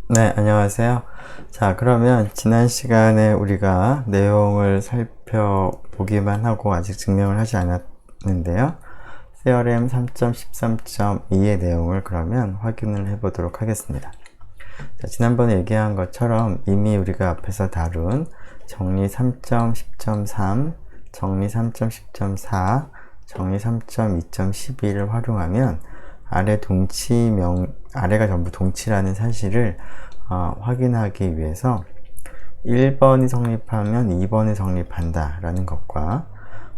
네, 안녕하세요. 자, 그러면 지난 시간에 우리가 내용을 살펴보기만 하고 아직 증명을 하지 않았는데요. Theorem 3.13.2의 내용을 그러면 확인을 해 보도록 하겠습니다. 자, 지난번에 얘기한 것처럼 이미 우리가 앞에서 다룬 정리 3.10.3, 정리 3.10.4, 정리 3.2.12를 활용하면 아래가 전부 동치라는 사실을 확인하기 위해서 1번이 성립하면 2번이 성립한다 라는 것과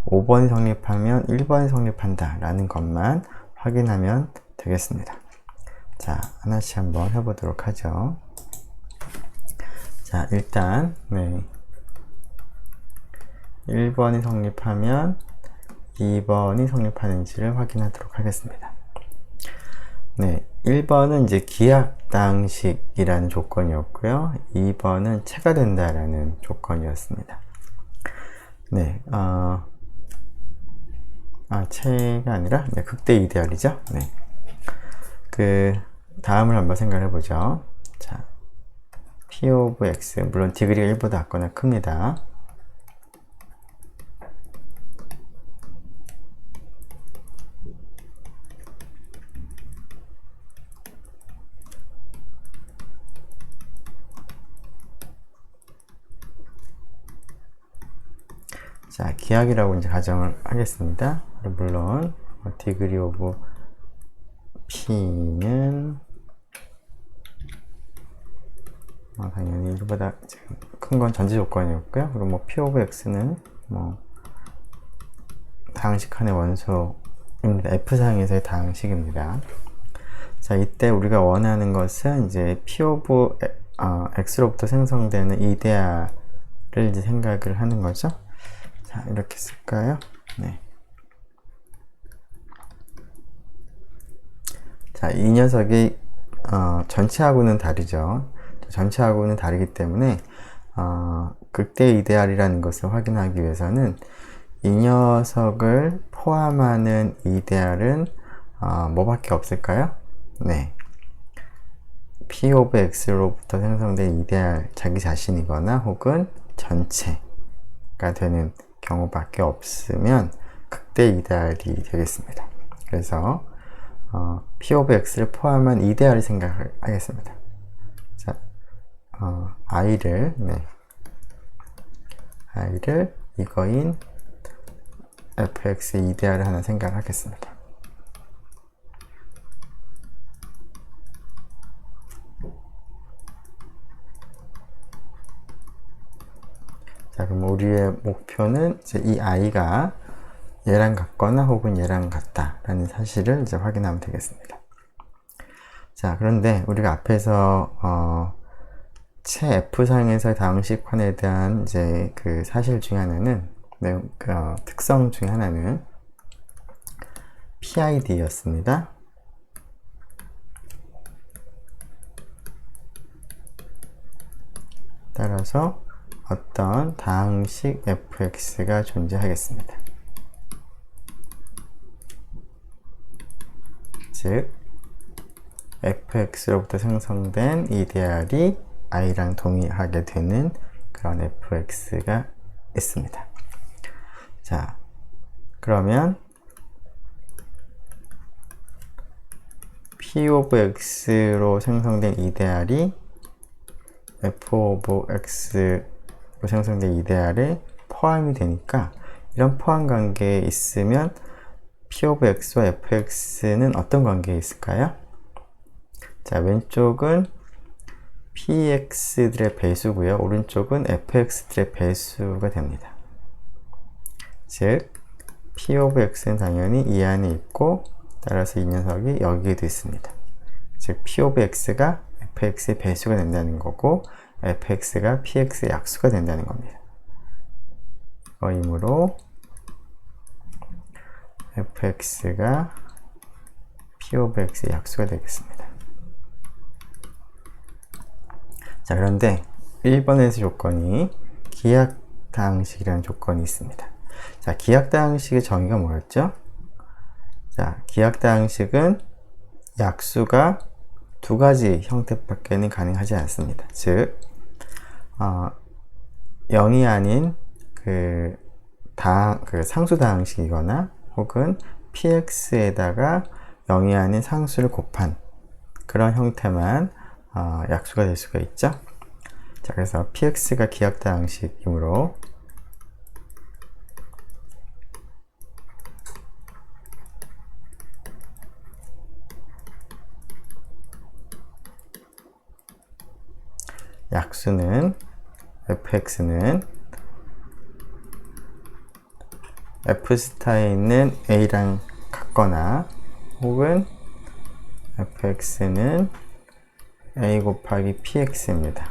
5번이 성립하면 1번이 성립한다 라는 것만 확인하면 되겠습니다. 자, 하나씩 한번 해보도록 하죠. 자, 일단 1번이 성립하면 2번이 성립하는지를 확인하도록 하겠습니다. 네, 1번은 이제 기하당식이라는 조건이었고요. 2번은 체가 된다라는 조건이었습니다. 네, 체가 아니라 극대 이데알이죠. 네. 그 다음을 한번 생각해 보죠. 자, P of X, 물론 디그리가 1보다 작거나 큽니다. 자, 기하이라고 이제 가정을 하겠습니다. 물론 디그리 오브 P는 당연히 1보다 큰 건 전제 조건이었고요. 그리고 뭐 P 오브 X는 다항식칸의 원소입니다. F상에서의 다항식입니다. 자, 이때 우리가 원하는 것은 이제 P 오브 X로부터 생성되는 이데아를 이제 생각을 하는 거죠. 자, 이렇게 쓸까요? 네. 자, 이 녀석이 전체하고는 다르죠. 전체하고는 다르기 때문에 극대 이데알이라는 것을 확인하기 위해서는 이 녀석을 포함하는 이데알은 뭐밖에 없을까요? 네. P 오브 X로부터 생성된 이데알 자기 자신이거나 혹은 전체가 되는 경우밖에 없으면 극대 이데알이 되겠습니다. 그래서 P 오브 X를 포함한 이데알을 생각하겠습니다. 자, I를 이거인 fx 이데알을 하나 생각하겠습니다. 자, 그럼 우리의 목표는 이제 이 i가 얘랑 같거나 혹은 얘랑 같다라는 사실을 이제 확인하면 되겠습니다. 자, 그런데 우리가 앞에서 체 F상에서의 다항식환에 대한 이제 그 사실 중에 하나는 특성 중에 하나는 PID였습니다. 따라서 어떤 다항식 fx가 존재하겠습니다. 즉 fx로부터 생성된 이데알이 i랑 동일하게 되는 그런 fx가 있습니다. 자, 그러면 p of x로 생성된 이데알이 f of x로 생성된 이데알에 포함이 되니까 이런 포함 관계에 있으면 p of x와 fx는 어떤 관계에 있을까요? 자, 왼쪽은 px들의 배수고요. 오른쪽은 fx들의 배수가 됩니다. 즉 p of x는 당연히 이 안에 있고 따라서 이 녀석이 여기에도 있습니다. 즉 p of x가 fx의 배수가 된다는 거고 fx가 px의 약수가 된다는 겁니다. 이므로 fx가 p of x의 약수가 되겠습니다. 자, 그런데 1번에서 조건이 기하다항식이라는 조건이 있습니다. 자, 기하다항식의 정의가 뭐였죠? 자, 기하다항식은 약수가 두 가지 형태밖에는 가능하지 않습니다. 즉 0이 아닌 그 상수다항식이거나 혹은 px에다가 0이 아닌 상수를 곱한 그런 형태만 약수가 될 수가 있죠. 자, 그래서 px가 기하다항식이므로 약수는 fx는 f스타에 있는 a랑 같거나 혹은 fx는 a 곱하기 px입니다.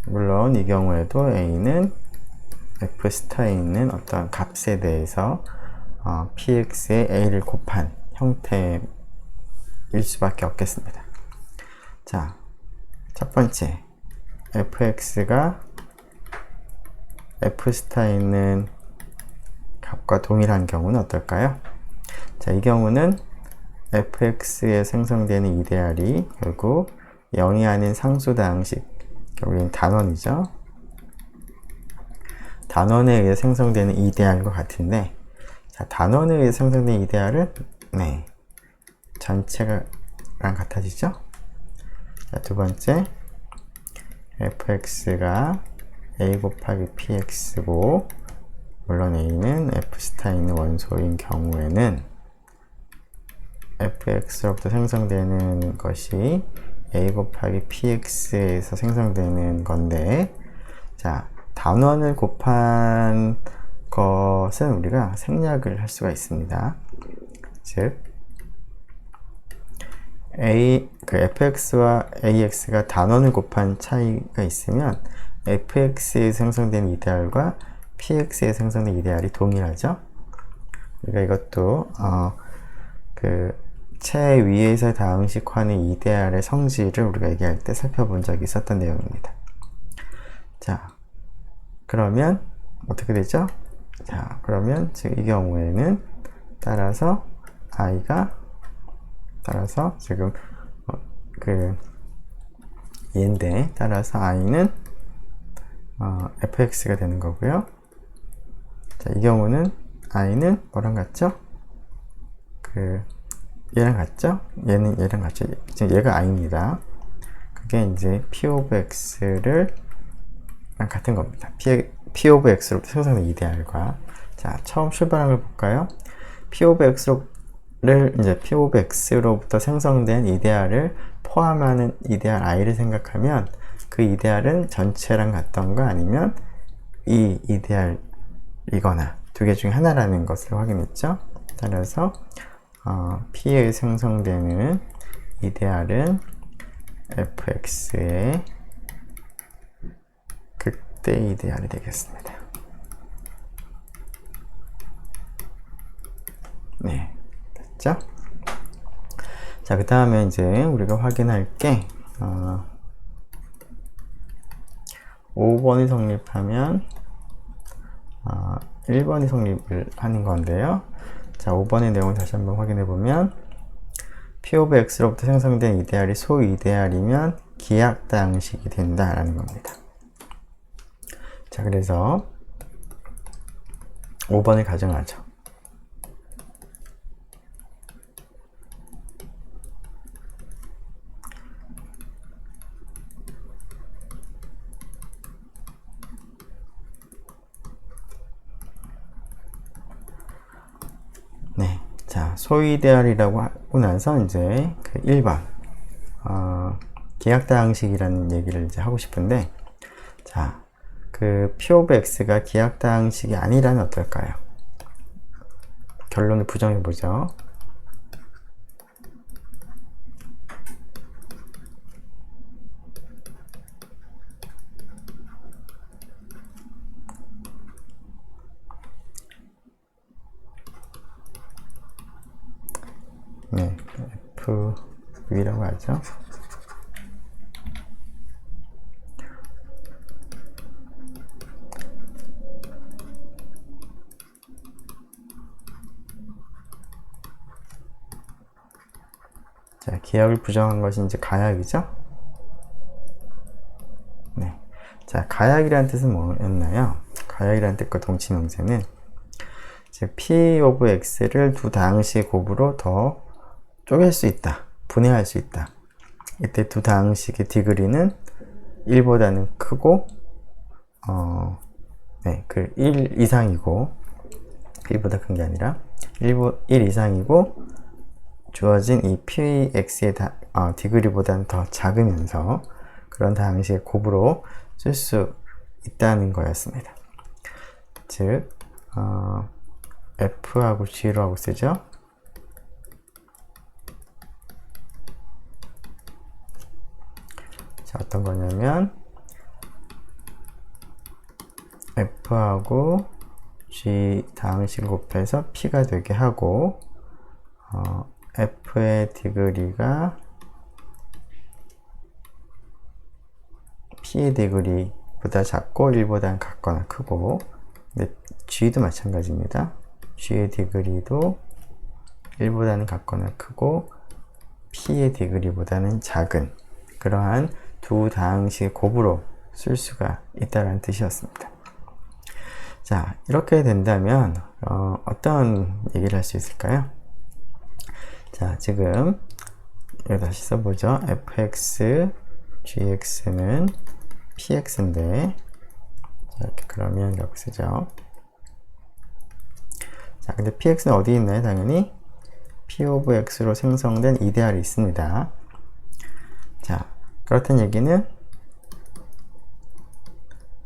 물론 이 경우에도 a는 f스타에 있는 어떤 값에 대해서 px에 a를 곱한 형태일 수밖에 없겠습니다. 자, 첫 번째 fx가 f스타에 있는 값과 동일한 경우는 어떨까요? 자, 이 경우는 fx에 생성되는 이데알이 결국 0이 아닌 상수다항식, 결국엔 단원이죠. 단원에 의해 생성되는 이데알과 같은데, 자, 단원에 의해 생성된 이데알은 전체랑 같아지죠. 자, 두 번째 fx가 a 곱하기 px고, 물론 a는 f스타에 있는 원소인 경우에는 fx로부터 생성되는 것이 a 곱하기 px에서 생성되는 건데, 자, 단원을 곱한 것은 우리가 생략을 할 수가 있습니다. 즉 fx와 ax가 단원을 곱한 차이가 있으면 fx에 생성된 이데알과 px에 생성된 이데알이 동일하죠. 우리가 이것도 체 위에서 다항식화하는 이데알의 성질을 우리가 얘기할 때 살펴본 적이 있었던 내용입니다. 자, 그러면 어떻게 되죠? 자, 그러면 지금 이 경우에는 따라서 지금 얘인데, 따라서 i는 fx가 되는 거고요. 자, 이 경우는 i는 뭐랑 같죠? 얘랑 같죠? 얘는 얘랑 같죠? 지금 얘가 i입니다. 그게 이제 p of x를 같은 겁니다. p of x로부터 생성된 이데알과, 자, 처음 출발한 걸 볼까요? p of x로부터 생성된 이데알을 포함하는 이데알 i를 생각하면 그 이데알은 전체랑 같던가 아니면 이 이데알이거나 두 개 중에 하나라는 것을 확인했죠. 따라서 P에 생성되는 이데알은 fx의 극대 이데알이 되겠습니다. 네, 됐죠? 자, 그 다음에 이제 우리가 확인할 게 5번이 성립하면 1번이 성립을 하는 건데요. 자, 5번의 내용을 다시 한번 확인해 보면 P of X로부터 생성된 이데알이 소이데알이면 기하다항식이 된다라는 겁니다. 자, 그래서 5번을 가정하죠. 네, 자, 소이데알이라고 하고 나서 이제 1번 기하다항식이라는 얘기를 이제 하고 싶은데, 자, P of X가 기하다항식이 아니라면 어떨까요? 결론을 부정해 보죠. 네, FV라고 하죠. 자, 기하학을 부정한 것이 이제 가역이죠. 네. 자, 가역이라는 뜻은 뭐였나요? 가역이라는 뜻과 동치 명사는 P of X를 두 다항식의 곱으로 더 쪼갤 수 있다. 분해할 수 있다. 이때 두 다항식의 디그리는 1보다는 크고, 그 1 이상이고, 1보다 큰 게 아니라, 1 이상이고, 주어진 이 px의 디그리보다는 더 작으면서 그런 다항식의 곱으로 쓸 수 있다는 거였습니다. 즉, f하고 g로 하고 쓰죠. 자, 어떤 거냐면 f하고 g 다항식 곱해서 p가 되게 하고 f의 디그리가 p의 디그리보다 작고 1보다 같거나 크고, 근데 g도 마찬가지입니다. g의 디그리도 1보다는 같거나 크고 p의 디그리보다는 작은 그러한 두 다항식의 곱으로 쓸 수가 있다는 뜻이었습니다. 자, 이렇게 된다면 어떤 얘기를 할 수 있을까요? 자, 지금 여기 다시 써보죠. fx, gx는 px인데, 이렇게 그러면 이렇게 쓰죠. 자, 근데 px는 어디 있나요? 당연히 p of x로 생성된 이데알이 있습니다. 자, 그렇다는 얘기는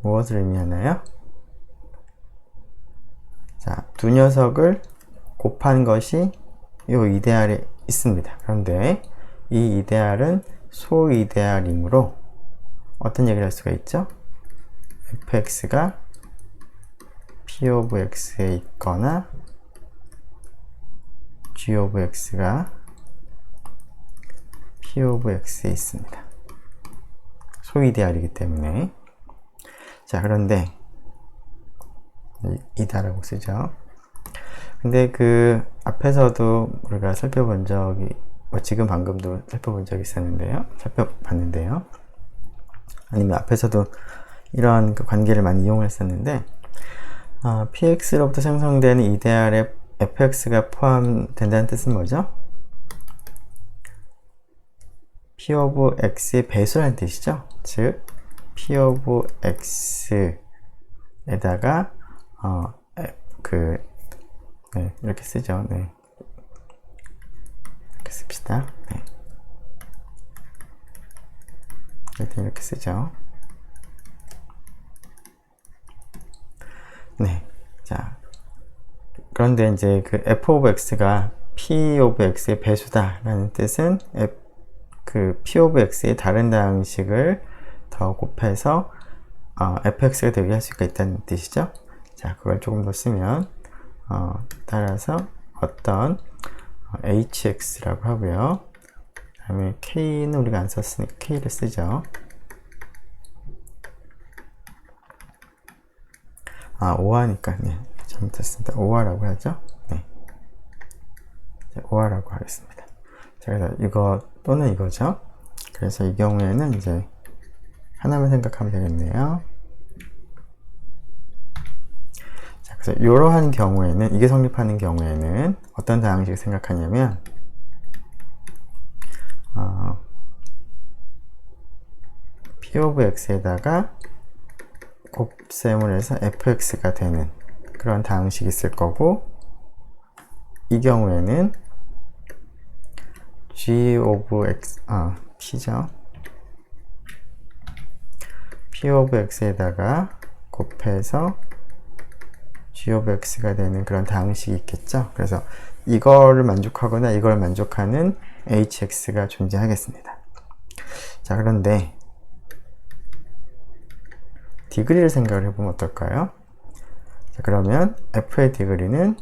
무엇을 의미하나요? 자, 두 녀석을 곱한 것이 이 이데알에 있습니다. 그런데 이 이데알은 소이데알이므로 어떤 얘기를 할 수가 있죠? fx가 p of x에 있거나 g of x가 p of x에 있습니다. 소이데알이기 때문에. 자, 그런데 이다라고 쓰죠. 근데 그 앞에서도 우리가 살펴본 적이, 지금 방금도 살펴본 적이 있었는데요. 살펴봤는데요. 아니면 앞에서도 이런 그 관계를 많이 이용했었는데, px로부터 생성되는 이데알에 fx가 포함된다는 뜻은 뭐죠? p of x의 배수라는 뜻이죠. 즉, p of x에다가 이렇게 쓰죠. 네. 이렇게 씁시다. 네. 이렇게 쓰죠. 네. 자, 그런데 이제 그 f of x가 p of x의 배수다라는 뜻은 그 p of x의 다른 다항식을 더 곱해서 fx가 되게 할 수가 있다는 뜻이죠. 자, 그걸 조금 더 쓰면 따라서 어떤 hx라고 하고요. 그 다음에 k는 우리가 안 썼으니까 k를 쓰죠. 5화니까 네, 잘못했습니다. 5화라고 하죠. 네, 5화라고 하겠습니다. 자, 그래서 이거 또는 이거죠. 그래서 이 경우에는 이제 하나만 생각하면 되겠네요. 자, 그래서 이러한 경우에는, 이게 성립하는 경우에는 어떤 다항식을 생각하냐면 p of x에다가 곱셈을 해서 fx가 되는 그런 다항식이 있을 거고, 이 경우에는 g of x, p죠. p of x에다가 곱해서 g of x가 되는 그런 다항식이 있겠죠. 그래서 이거를 만족하거나 이걸 만족하는 hx가 존재하겠습니다. 자, 그런데 디그리를 생각을 해보면 어떨까요? 자, 그러면 f의 디그리는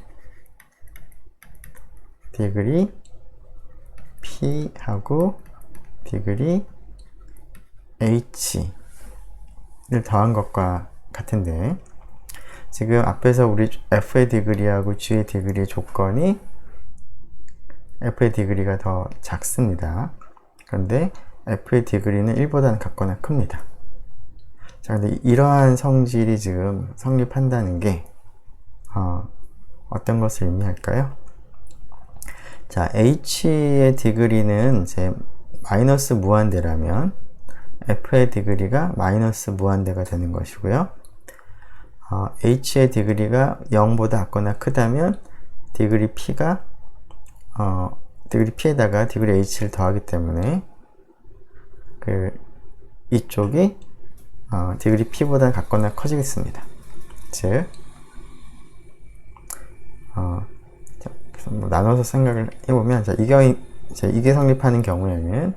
디그리 p하고 디그리 h를 더한 것과 같은데, 지금 앞에서 우리 f의 디그리하고 g의 디그리의 조건이 f의 디그리가 더 작습니다. 그런데 f의 디그리는 1보다는 같거나 큽니다. 자, 근데 이러한 성질이 지금 성립한다는 게 어떤 것을 의미할까요? 자, h의 디그리는 이제 마이너스 무한대라면 f의 디그리가 마이너스 무한대가 되는 것이고요. h의 디그리가 0보다 같거나 크다면 디그리 p가 디그리 p에다가 디그리 h를 더하기 때문에 이쪽이 디그리 p보다 같거나 커지겠습니다. 즉 뭐 나눠서 생각을 해보면, 자, 이게 성립하는 경우에는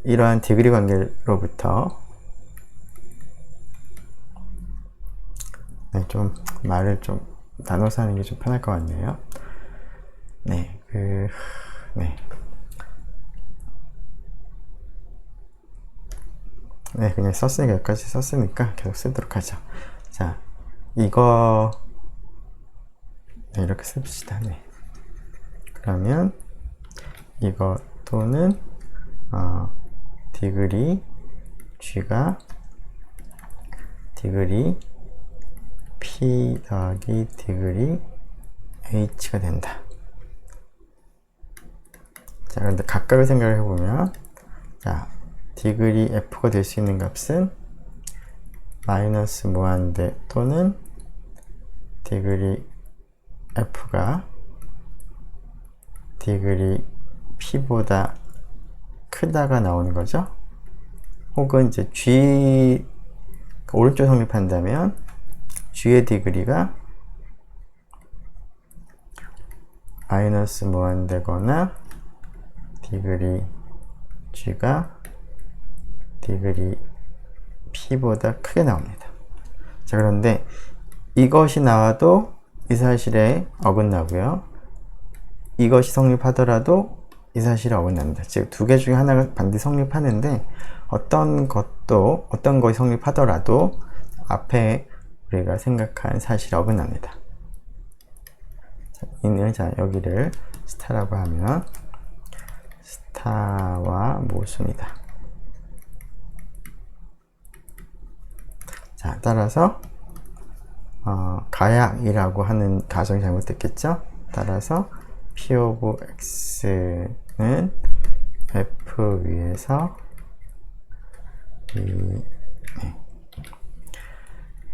이러한 디그리 관계로부터 좀 말을 좀 나눠서 하는 게 좀 편할 것 같네요. 그냥 썼으니까 여기까지 썼으니까 계속 쓰도록 하죠. 자, 이거 이렇게 씁시다. 그러면 이거 또는 디그리 g가 디그리 p 더하기 디그리 h가 된다. 자, 그런데 각각을 생각을 해보면, 자, 디그리 f가 될 수 있는 값은 마이너스 무한대 또는 디그리 f가 디그리 p보다 크다가 나오는 거죠. 혹은 이제 g 오른쪽 성립한다면 g의 디그리가 마이너스 무한대거나 디그리 g가 디그리 p보다 크게 나옵니다. 자, 그런데 이것이 나와도 이 사실에 어긋나고요. 이것이 성립하더라도 이 사실에 어긋납니다. 즉, 두 개 중에 하나가 반드시 성립하는데 어떤 것이 성립하더라도 앞에 우리가 생각한 사실이 어긋납니다. 자, 여기를 스타라고 하면 스타와 모순이다. 자, 따라서 가약이라고 하는 가정이 잘못됐겠죠? 따라서 p of x는 f 위에서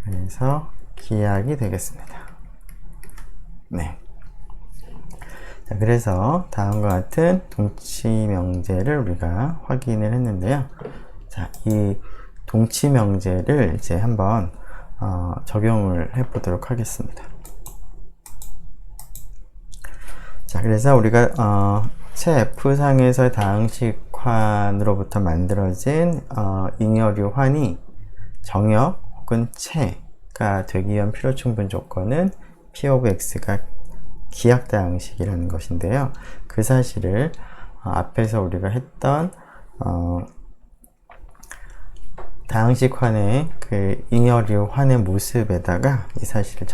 그래서 기약이 되겠습니다. 자, 그래서 다음과 같은 동치명제를 우리가 확인을 했는데요. 자, 이 동치명제를 이제 한번 적용을 해 보도록 하겠습니다. 자, 그래서 우리가 체 F상에서의 다항식환으로부터 만들어진 잉여류 환이 정역 혹은 체가 되기 위한 필요 충분 조건은 P of X가 기하다항식이라는 것인데요. 그 사실을 앞에서 우리가 했던 다항식환의 그 잉여류 환의 모습에다가 이 사실을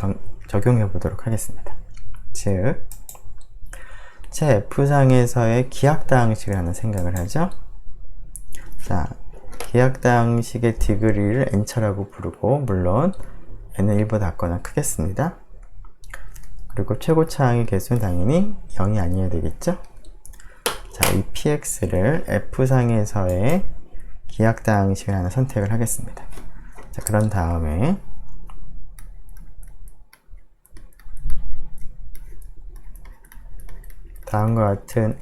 적용해 보도록 하겠습니다. 즉, 체 F상에서의 기하다항식을 하나 생각을 하죠. 자, 기하다항식의 디그리를 n차라고 부르고, 물론 n은 1보다 같거나 크겠습니다. 그리고 최고차항의 개수는 당연히 0이 아니어야 되겠죠. 자, 이 px를 F상에서의 기하다항식을 하나 선택을 하겠습니다. 자, 그런 다음에 다음과 같은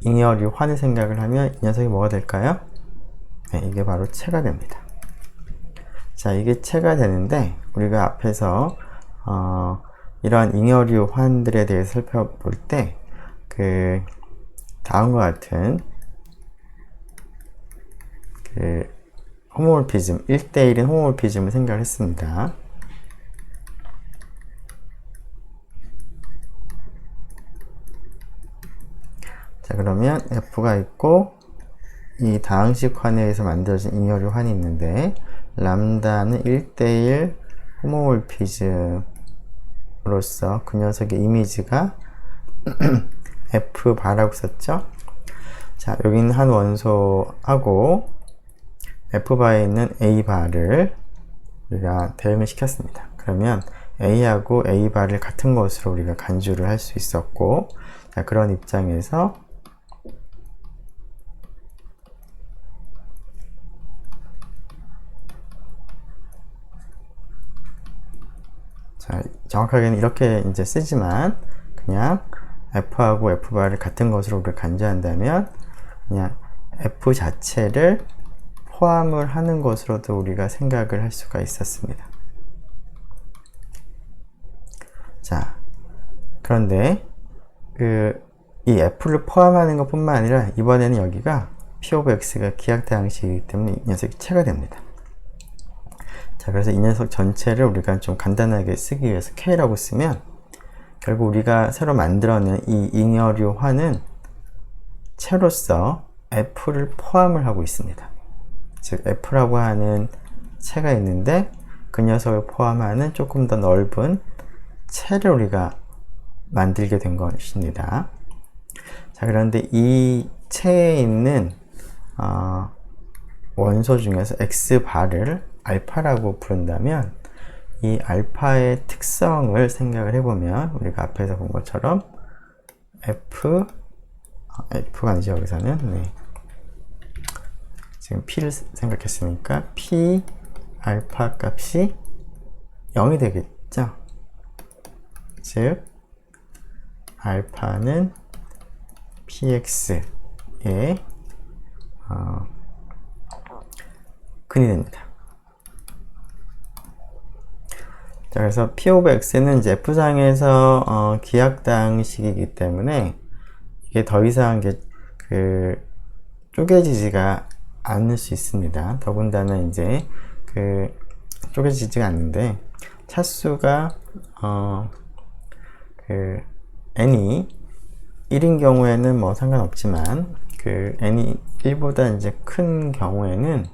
잉여류 환을 생각을 하면 이 녀석이 뭐가 될까요? 이게 바로 체가 됩니다. 자, 이게 체가 되는데 우리가 앞에서 이러한 잉여류 환들에 대해서 살펴볼 때 그 다음과 같은 그 호모몰피즘, 1대1인 호모몰피즘을 생각을 했습니다. 자, 그러면 F가 있고 이 다항식 환에 의해서 만들어진 잉여류 환이 있는데 람다는 1대1 호모몰피즘으로서 그 녀석의 이미지가 F 바라고 썼죠? 자, 여기는 한 원소하고 F 바에 있는 A 바를 우리가 대응을 시켰습니다. 그러면 A하고 A 바를 같은 것으로 우리가 간주를 할 수 있었고, 자, 그런 입장에서 자, 정확하게는 이렇게 이제 쓰지만 그냥 F하고 F 바를 같은 것으로 우리가 간주한다면 그냥 F 자체를 포함을 하는 것으로도 우리가 생각을 할 수가 있었습니다. 자, 그런데 이 F를 포함하는 것 뿐만 아니라 이번에는 여기가 P of X가 기하대항식이기 때문에 이 녀석이 체가 됩니다. 자, 그래서 이 녀석 전체를 우리가 좀 간단하게 쓰기 위해서 K라고 쓰면 결국 우리가 새로 만들어낸 이 잉여류화는 체로서 F를 포함을 하고 있습니다. 즉 F라고 하는 체가 있는데 그 녀석을 포함하는 조금 더 넓은 체를 우리가 만들게 된 것입니다. 자, 그런데 이 체에 있는 원소 중에서 X바를 알파라고 부른다면 이 알파의 특성을 생각을 해보면 우리가 앞에서 본 것처럼 F가 아니죠, 여기서는. 네. 지금 P를 생각했으니까 P 알파 값이 0이 되겠죠. 즉 알파는 PX의 근이 됩니다. 자, 그래서 P of X는 이제 F상에서 기하당식이기 때문에 이게 더 이상 이제 쪼개지지가 않을 수 있습니다. 더군다나 이제 쪼개지지가 않는데 차수가 n이 1인 경우에는 뭐 상관없지만 n이 1보다 이제 큰 경우에는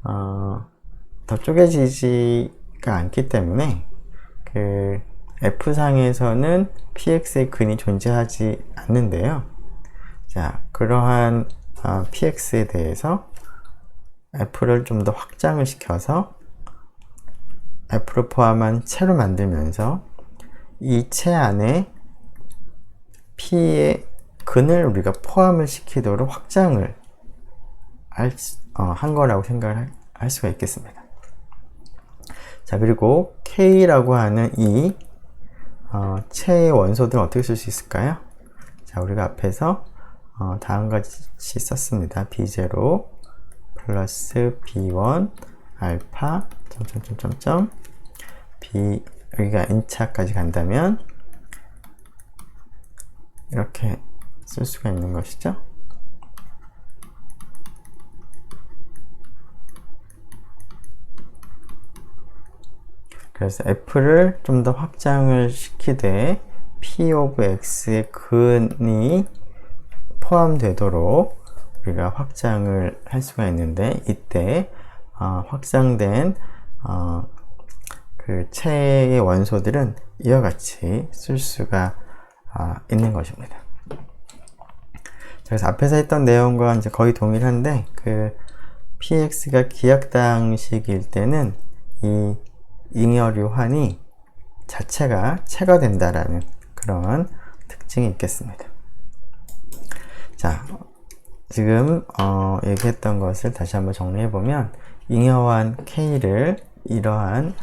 더 쪼개지지가 않기 때문에 F상에서는 PX의 근이 존재하지 않는데요. 자, 그러한 PX에 대해서 F를 좀 더 확장을 시켜서 F를 포함한 체로 만들면서 이 체 안에 P의 근을 우리가 포함을 시키도록 확장을 한 거라고 생각을 할 수가 있겠습니다. 자, 그리고 K라고 하는 이 체의 원소들은 어떻게 쓸 수 있을까요? 자, 우리가 앞에서 다음과 같이 썼습니다. B0 플러스 B1 알파 점점점점점 B 여기가 n차까지 간다면 이렇게 쓸 수가 있는 것이죠. 그래서 F를 좀 더 확장을 시키되 P of X의 근이 포함되도록 우리가 확장을 할 수가 있는데 이때 확장된 체의 원소들은 이와 같이 쓸 수가 있는 것입니다. 그래서 앞에서 했던 내용과 이제 거의 동일한데 PX가 기하당식일 때는 이 잉여류환이 자체가 체가 된다라는 그런 특징이 있겠습니다. 자, 지금 얘기했던 것을 다시 한번 정리해 보면 잉여환 K를 이러한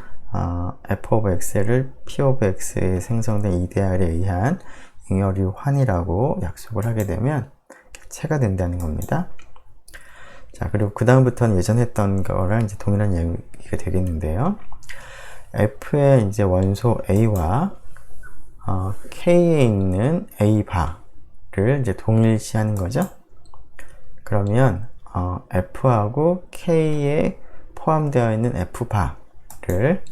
F of X를 P of X에 생성된 이데알에 의한 잉여류환이라고 약속을 하게 되면 체가 된다는 겁니다. 자, 그리고 그 다음부터는 예전에 했던 거랑 이제 동일한 얘기가 되겠는데요. F의 이제 원소 A와 K에 있는 A 바를 이제 동일시하는 거죠. 그러면 F하고 K에 포함되어 있는 F 바를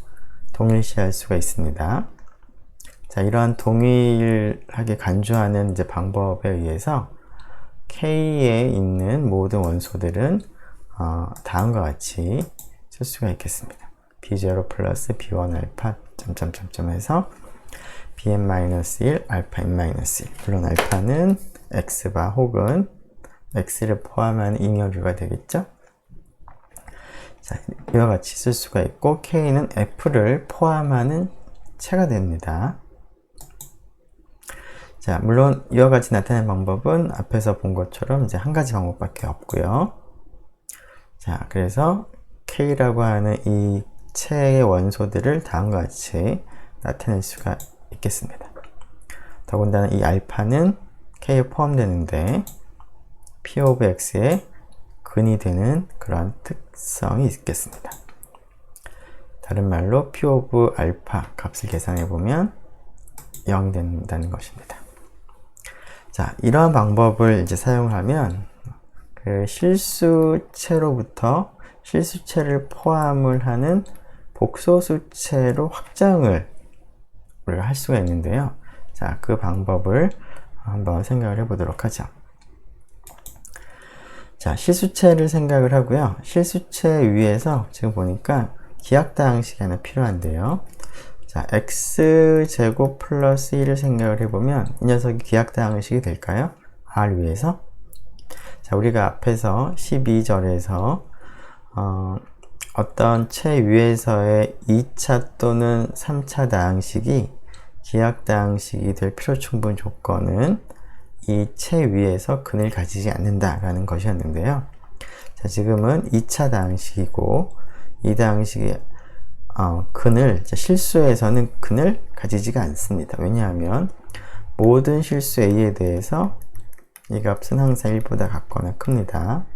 동일시할 수가 있습니다. 자, 이러한 동일하게 간주하는 이제 방법에 의해서 K에 있는 모든 원소들은 다음과 같이 쓸 수가 있겠습니다. B0 플러스 B1 알파 점점점점 해서 bn-1, 알파 n-1. 물론 알파는 x바 혹은 x를 포함한 잉여류가 되겠죠. 자, 이와 같이 쓸 수가 있고, k는 f를 포함하는 체가 됩니다. 자, 물론 이와 같이 나타내는 방법은 앞에서 본 것처럼 이제 한 가지 방법밖에 없고요. 자, 그래서 k라고 하는 이 체의 원소들을 다음과 같이 나타낼 수가 있겠습니다. 더군다나 이 알파는 k에 포함되는데 p of x의 근이 되는 그런 특성이 있겠습니다. 다른 말로 p of 알파 값을 계산해 보면 0이 된다는 것입니다. 자, 이러한 방법을 이제 사용하면 그 실수체로부터 실수체를 포함을 하는 복소수체로 확장을 우리가 할 수가 있는데요. 자, 그 방법을 한번 생각을 해보도록 하죠. 자, 실수체를 생각을 하고요. 실수체 위에서 지금 보니까 기하다항식이 하나 필요한데요. 자, x제곱 플러스 1을 생각을 해보면 이 녀석이 기하다항식이 될까요? r 위에서. 자, 우리가 앞에서 12절에서 어떤 체 위에서의 2차 또는 3차 다항식이 기하다항식이 될 필요충분 조건은 이 체 위에서 근을 가지지 않는다라는 것이었는데요. 자, 지금은 2차 다항식이고 이 다항식이 근을 실수에서는 근을 가지지가 않습니다. 왜냐하면 모든 실수 a에 대해서 이 값은 항상 1보다 같거나 큽니다.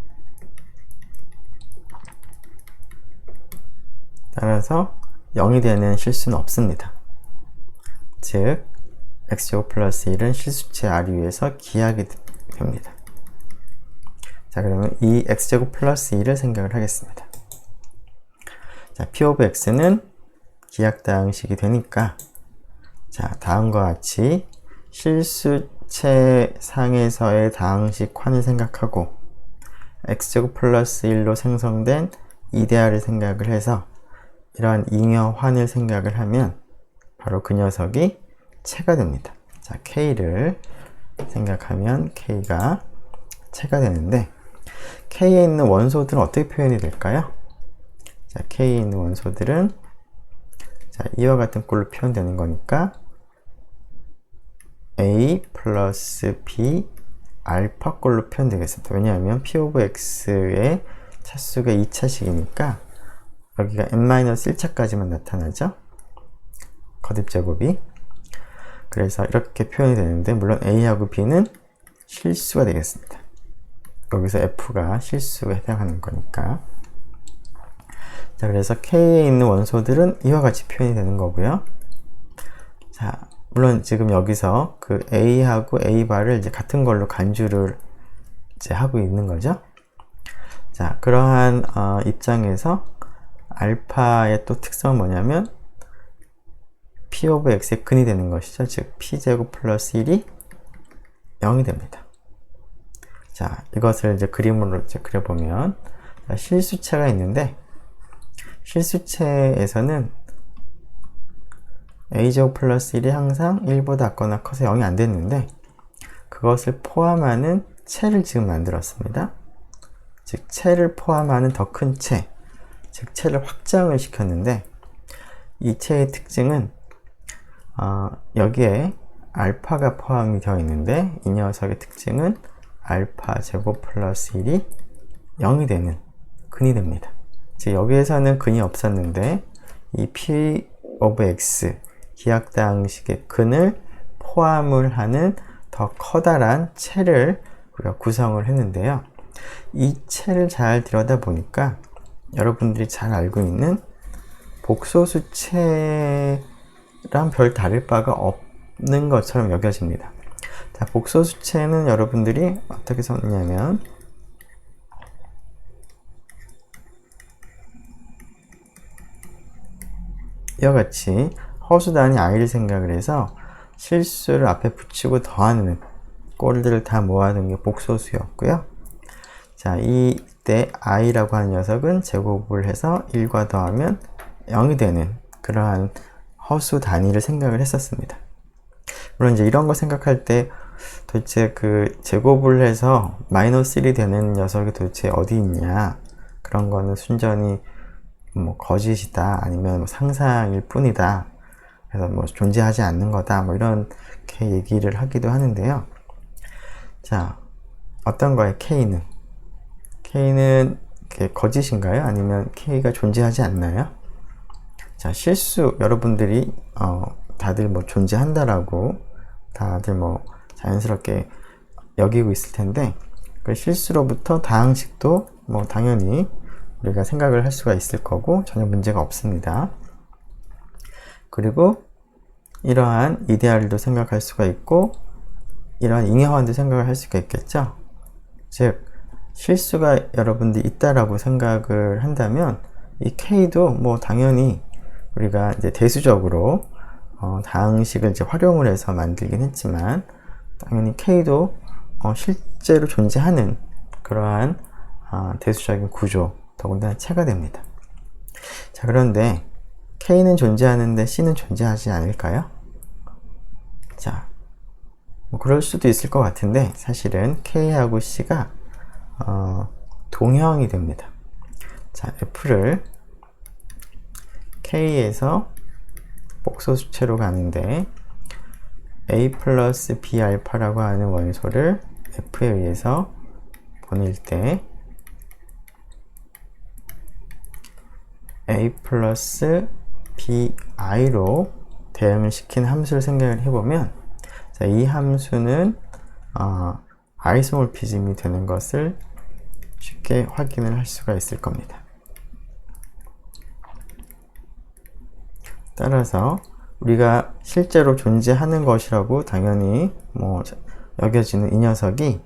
따라서 0이 되는 실수는 없습니다. 즉 x제곱 플러스 1은 실수체 r 위에서 기하게 됩니다. 자, 그러면 이 x제곱 플러스 1을 생각을 하겠습니다. 자, p of x는 기하다항식이 되니까 자, 다음과 같이 실수체 상에서의 다항식환을 생각하고 x제곱 플러스 1로 생성된 이데아를 생각을 해서 이러한 잉여환을 생각을 하면 바로 그 녀석이 체가 됩니다. 자, k를 생각하면 k가 체가 되는데 k에 있는 원소들은 어떻게 표현이 될까요? 자, k에 있는 원소들은 자, 이와 같은 꼴로 표현되는 거니까 a 플러스 b 알파 꼴로 표현되겠습니다. 왜냐하면 p of x의 차수가 2차식이니까 여기가 n-1차까지만 나타나죠. 거듭제곱이. 그래서 이렇게 표현이 되는데 물론 a하고 b는 실수가 되겠습니다. 여기서 f가 실수에 해당하는 거니까. 자, 그래서 k에 있는 원소들은 이와 같이 표현이 되는 거고요. 자, 물론 지금 여기서 그 a하고 a바를 이제 같은 걸로 간주를 이제 하고 있는 거죠. 자, 그러한 입장에서 알파의 또 특성은 뭐냐면 p of x의 근이 되는 것이죠. 즉 p제곱 플러스 1이 0이 됩니다. 자, 이것을 이제 그림으로 이제 그려보면 자, 실수체가 있는데 실수체에서는 a제곱 플러스 1이 항상 1보다 작거나 커서 0이 안 됐는데 그것을 포함하는 체를 지금 만들었습니다. 즉 체를 포함하는 더 큰 체, 즉 체를 확장을 시켰는데 이 체의 특징은 여기에 알파가 포함이 되어 있는데 이 녀석의 특징은 알파 제곱 플러스 1이 0이 되는 근이 됩니다. 즉 여기에서는 근이 없었는데 이 p of x 기하다항식의 근을 포함을 하는 더 커다란 체를 우리가 구성을 했는데요. 이 체를 잘 들여다보니까 여러분들이 잘 알고 있는 복소수체랑 별 다를 바가 없는 것처럼 여겨집니다. 자, 복소수체는 여러분들이 어떻게 썼냐면 이와 같이 허수 단위 i를 생각을 해서 실수를 앞에 붙이고 더하는 꼴들을 다 모아둔 게 복소수였고요. 자, 이때 i라고 하는 녀석은 제곱을 해서 1과 더하면 0이 되는 그러한 허수 단위를 생각을 했었습니다. 물론 이제 이런 거 생각할 때 도대체 그 제곱을 해서 마이너스 1이 되는 녀석이 도대체 어디 있냐, 그런 거는 순전히 뭐 거짓이다, 아니면 뭐 상상일 뿐이다, 그래서 뭐 존재하지 않는 거다, 뭐 이렇게 얘기를 하기도 하는데요. 자, 어떤 거예요? K는 거짓인가요? 아니면 K가 존재하지 않나요? 자, 실수, 여러분들이 다들 뭐 존재한다라고 다들 뭐 자연스럽게 여기고 있을 텐데, 그 실수로부터 다항식도 뭐 당연히 우리가 생각을 할 수가 있을 거고 전혀 문제가 없습니다. 그리고 이러한 이데알도 생각할 수가 있고 이러한 잉여환도 생각을 할 수가 있겠죠. 즉 실수가 여러분들이 있다라고 생각을 한다면 이 K도 뭐 당연히 우리가 이제 대수적으로 다항식을 이제 활용을 해서 만들긴 했지만 당연히 K도 실제로 존재하는 그러한 대수적인 구조, 더군다나 체가 됩니다. 자, 그런데 K는 존재하는데 C는 존재하지 않을까요? 자, 뭐 그럴 수도 있을 것 같은데 사실은 K하고 C가 동형이 됩니다. 자, F를 K에서 복소수체로 가는데 A 플러스 B 알파라고 하는 원소를 F에 의해서 보낼 때 A 플러스 BI로 대응을 시킨 함수를 생각을 해보면, 자, 이 함수는 아이소모피즘이 되는 것을 쉽게 확인을 할 수가 있을 겁니다. 따라서 우리가 실제로 존재하는 것이라고 당연히 뭐 여겨지는 이 녀석이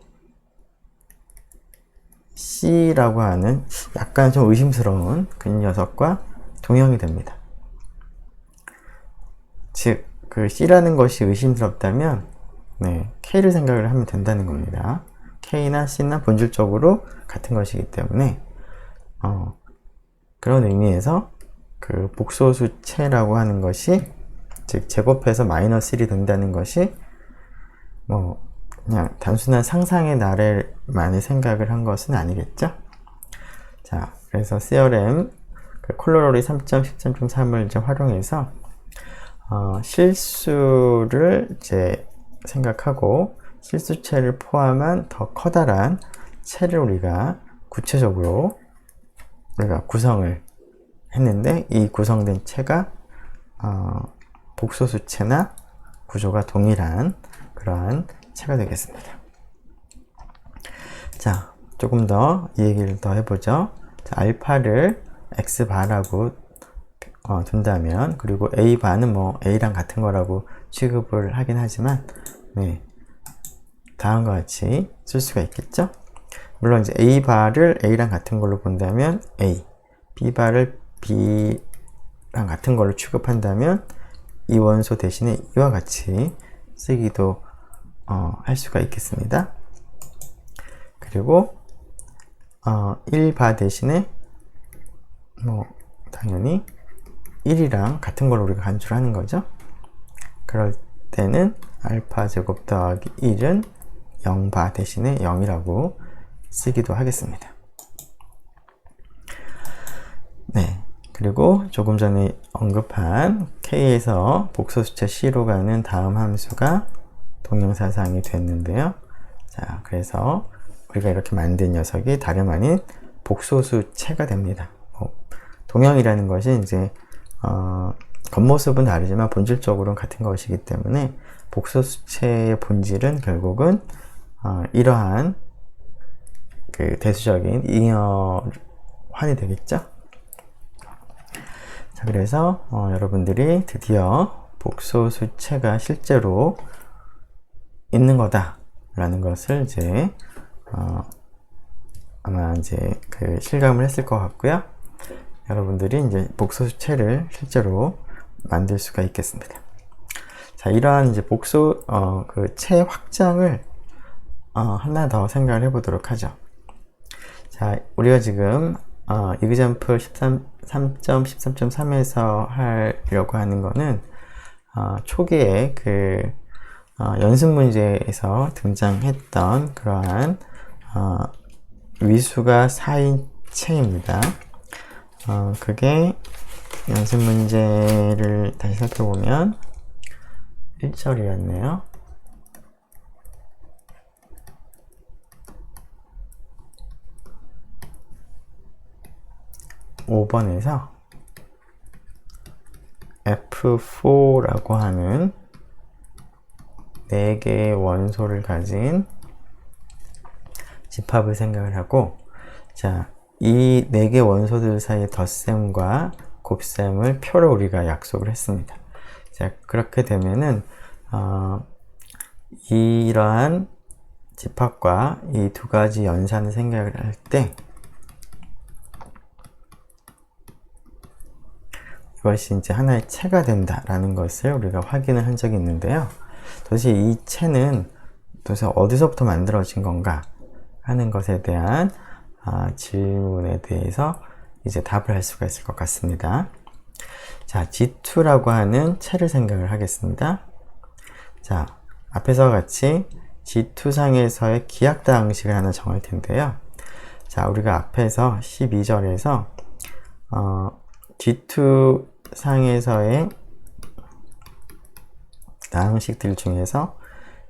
C라고 하는 약간 좀 의심스러운 그 녀석과 동형이 됩니다. 즉, 그 C라는 것이 의심스럽다면 K를 생각을 하면 된다는 겁니다. K나 C나 본질적으로 같은 것이기 때문에 그런 의미에서 그 복소수체라고 하는 것이, 즉 제곱해서 마이너스 1이 된다는 것이 뭐 그냥 단순한 상상의 나래만의 생각을 한 것은 아니겠죠. 자, 그래서 CRM 그 콜로로리 3.10.3을 이제 활용해서 실수를 이제 생각하고 실수체를 포함한 더 커다란 체를 우리가 구체적으로 우리가 구성을 했는데, 이 구성된 체가 복소수체나 구조가 동일한 그러한 체가 되겠습니다. 자, 조금 더 이 얘기를 더 해보죠. 자, 알파를 X바라고 둔다면, 그리고 A바는 뭐 A랑 같은 거라고 취급을 하긴 하지만 다음과 같이 쓸 수가 있겠죠. 물론 이제 A바를 A랑 같은 걸로 본다면 A, B바를 B랑 같은 걸로 취급한다면 이 원소 대신에 이와 같이 쓰기도 할 수가 있겠습니다. 그리고 1바 대신에 뭐 당연히 1이랑 같은 걸 우리가 간주를 하는 거죠. 그럴 때는 알파 제곱 더하기 1은 0바 대신에 0이라고 쓰기도 하겠습니다. 그리고 조금 전에 언급한 K에서 복소수체 C로 가는 다음 함수가 동형사상이 됐는데요. 자, 그래서 우리가 이렇게 만든 녀석이 다름 아닌 복소수체가 됩니다. 동형이라는 것이 이제 겉모습은 다르지만 본질적으로는 같은 것이기 때문에 복소수체의 본질은 결국은 이러한 그 대수적인 잉여환이 되겠죠. 자, 그래서 여러분들이 드디어 복소수체가 실제로 있는 거다 라는 것을 이제 아마 이제 그 실감을 했을 것 같고요. 여러분들이 이제 복소수체를 실제로 만들 수가 있겠습니다. 자, 이러한 이제 그 체 확장을 하나 더 생각을 해보도록 하죠. 자, 우리가 지금 example 3.13.3에서 하려고 하는 거는 초기에 그 연습 문제에서 등장했던 그러한 위수가 4인 체입니다. 그게 연습 문제를 다시 살펴보면 1절이었네요. (5번에서) F4라고 하는 4개의 원소를 가진 집합을 생각을 하고, 자, 이 4개 원소들 사이의 덧셈과 곱셈을 표로 우리가 약속을 했습니다. 자, 그렇게 되면은 이러한 집합과 이 두 가지 연산을 생각을 할 때 이것이 이제 하나의 체가 된다라는 것을 우리가 확인을 한 적이 있는데요. 도대체 이 체는 도대체 어디서부터 만들어진 건가 하는 것에 대한 질문에 대해서 이제 답을 할 수가 있을 것 같습니다. 자, G2라고 하는 체를 생각을 하겠습니다. 자, 앞에서 같이 G2상에서의 기하다항식을 하나 정할 텐데요. 자, 우리가 앞에서 12절에서 G2 상에서의 다항식들 중에서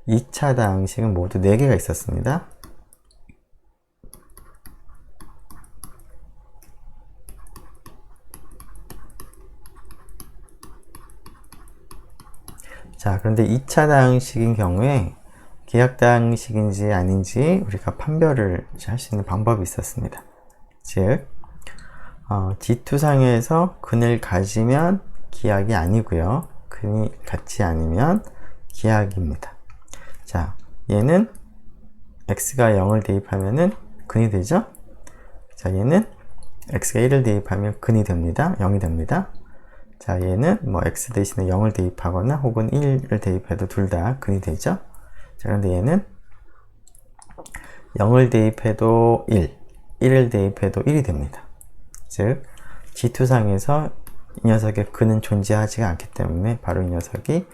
2차 다항식은 모두 4개가 있었습니다. 자, 그런데 2차 다항식인 경우에 기하다항식인지 아닌지 우리가 판별을 할 수 있는 방법이 있었습니다. 즉 G2상에서 근을 가지면 기하이 아니고요. 근이 같지 않으면 기하입니다. 자, 얘는 x가 0을 대입하면은 근이 되죠? 자, 얘는 x가 1을 대입하면 근이 됩니다. 0이 됩니다. 자, 얘는 뭐 x 대신에 0을 대입하거나 혹은 1을 대입해도 둘 다 근이 되죠? 자, 그런데 얘는 0을 대입해도 1, 1을 대입해도 1이 됩니다. 즉, G2상에서 이 녀석의 근은 존재하지가 않기 때문에 바로 이 녀석이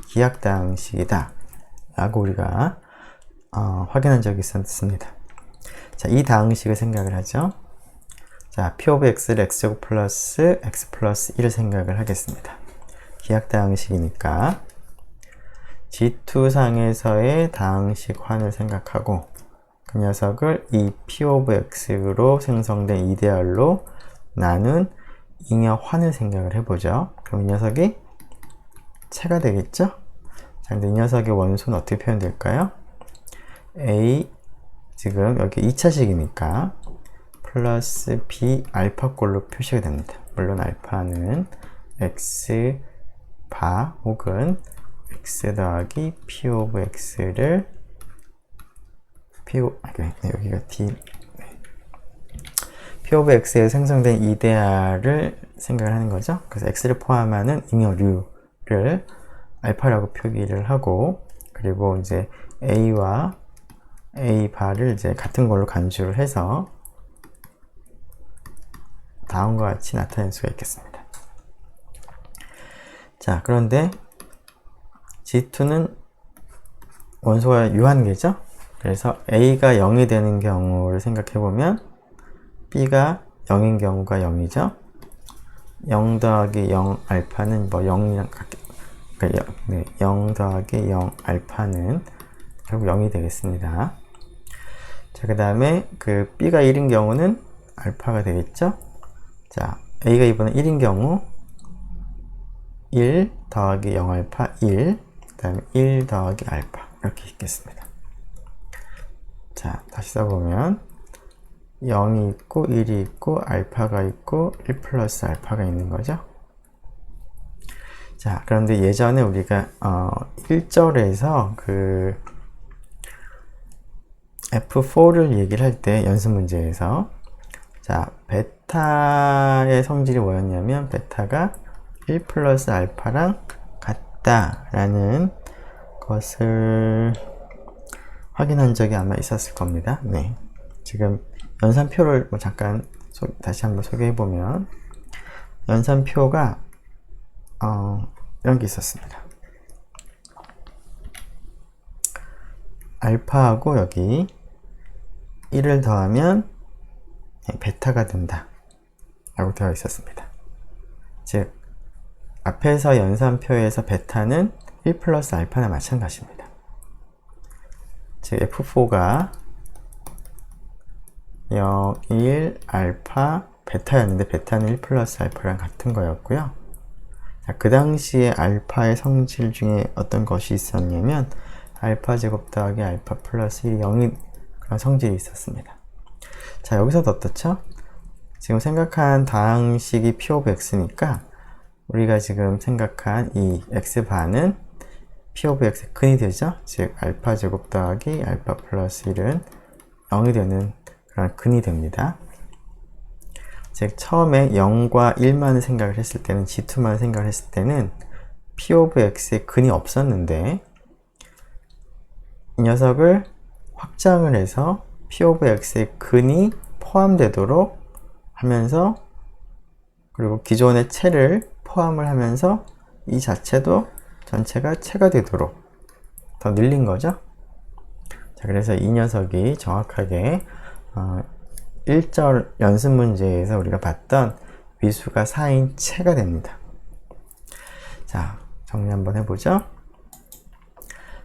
기하다항식이다 라고 우리가 확인한 적이 있었습니다. 자, 이 다항식을 생각을 하죠. 자, P of X를 X제곱 플러스 X 플러스 1을 생각을 하겠습니다. 기하다항식이니까 G2상에서의 다항식환을 생각하고 그 녀석을 이 P of X로 생성된 이데알로 나눈 잉여환을 생각을 해보죠. 그럼 이 녀석이 체가 되겠죠? 자, 근데 이 녀석의 원소는 어떻게 표현될까요? A, 지금 여기 2차식이니까 플러스 B 알파꼴로 표시가 됩니다. 물론 알파는 X 바 혹은 X 더하기 P of X를 여기가 D P of X에 생성된 이데알을 생각을 하는 거죠. 그래서 X를 포함하는 잉여류를 알파라고 표기를 하고, 그리고 이제 A와 A 바를 이제 같은 걸로 간주를 해서 다음과 같이 나타낼 수가 있겠습니다. 자, 그런데 G2는 원소가 유한계죠. 그래서 A가 0이 되는 경우를 생각해보면 B가 0인 경우가 0이죠. 0 더하기 0 알파는 뭐 0이랑 같게, 그러니까 0 더하기 0 알파는 결국 0이 되겠습니다. 자, 그 다음에 그 B가 1인 경우는 알파가 되겠죠. 자, A가 이번에 1인 경우 1 더하기 0 알파 1, 그 다음에 1 더하기 알파 이렇게 있겠습니다. 자, 다시 써보면 0이 있고 1이 있고 알파가 있고 1 플러스 알파가 있는 거죠. 자, 그런데 예전에 우리가 1절에서 그 F4를 얘기를 할 때 연습 문제에서, 자, 베타의 성질이 뭐였냐면 베타가 1 플러스 알파랑 같다라는 것을 확인한 적이 아마 있었을 겁니다. 네. 지금 연산표를 잠깐 다시 한번 소개해 보면 연산표가 이런 게 있었습니다. 알파하고 여기 1을 더하면 베타가 된다 라고 되어 있었습니다. 즉 앞에서 연산표에서 베타는 1 플러스 알파나 마찬가지입니다. 즉 F4가 0, 1, 알파, 베타였는데 베타는 1 플러스 알파랑 같은 거였고요. 자, 그 당시에 알파의 성질 중에 어떤 것이 있었냐면 알파 제곱 더하기 알파 플러스 1이 0인 그런 성질이 있었습니다. 자, 여기서도 어떻죠? 지금 생각한 다항식이 P 오브 X니까 우리가 지금 생각한 이 X반은 P 오브 X의 근이 되죠? 즉 알파 제곱 더하기 알파 플러스 1은 0이 되는 그런 근이 됩니다. 즉 처음에 0과 1만 생각을 했을 때는 G2만 생각을 했을 때는 P 오브 X의 근이 없었는데 이 녀석을 확장을 해서 P 오브 X의 근이 포함되도록 하면서 그리고 기존의 채를 포함을 하면서 이 자체도 전체가 채가 되도록 더 늘린 거죠. 자, 그래서 이 녀석이 정확하게 1절 연습 문제에서 우리가 봤던 위수가 4인 채가 됩니다. 자, 정리 한번 해보죠.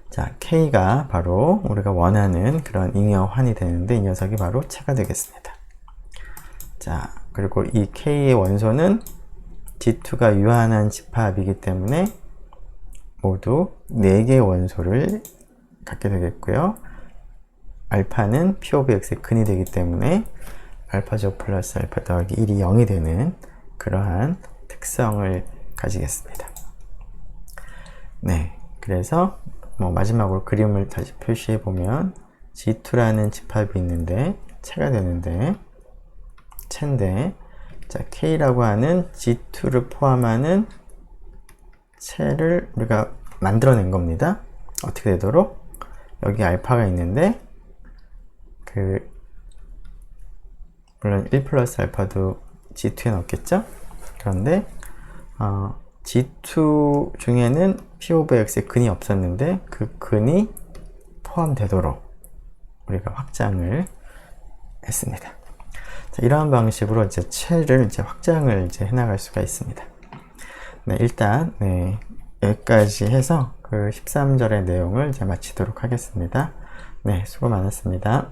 자, K가 바로 우리가 원하는 그런 잉여환이 되는데 이 녀석이 바로 채가 되겠습니다. 자, 그리고 이 K의 원소는 G2가 유한한 집합이기 때문에 모두 4개의 원소를 갖게 되겠고요. 알파는 P 오브 X의 근이 되기 때문에 알파 제곱 플러스 알파 더하기 1이 0이 되는 그러한 특성을 가지겠습니다. 네, 그래서 마지막으로 그림을 다시 표시해 보면 G2라는 집합이 있는데 채가 되는데 채인데 자, K라고 하는 G2를 포함하는 채를 우리가 만들어낸 겁니다. 어떻게 되도록? 여기 알파가 있는데 물론 1 플러스 알파도 G2에 넣겠죠? 그런데 G2 중에는 P 오브 X의 근이 없었는데 그 근이 포함되도록 우리가 확장을 했습니다. 자, 이러한 방식으로 이제 채를 확장을 해나갈 수가 있습니다. 네, 일단 여기까지 해서 그 13절의 내용을 마치도록 하겠습니다. 네, 수고 많았습니다.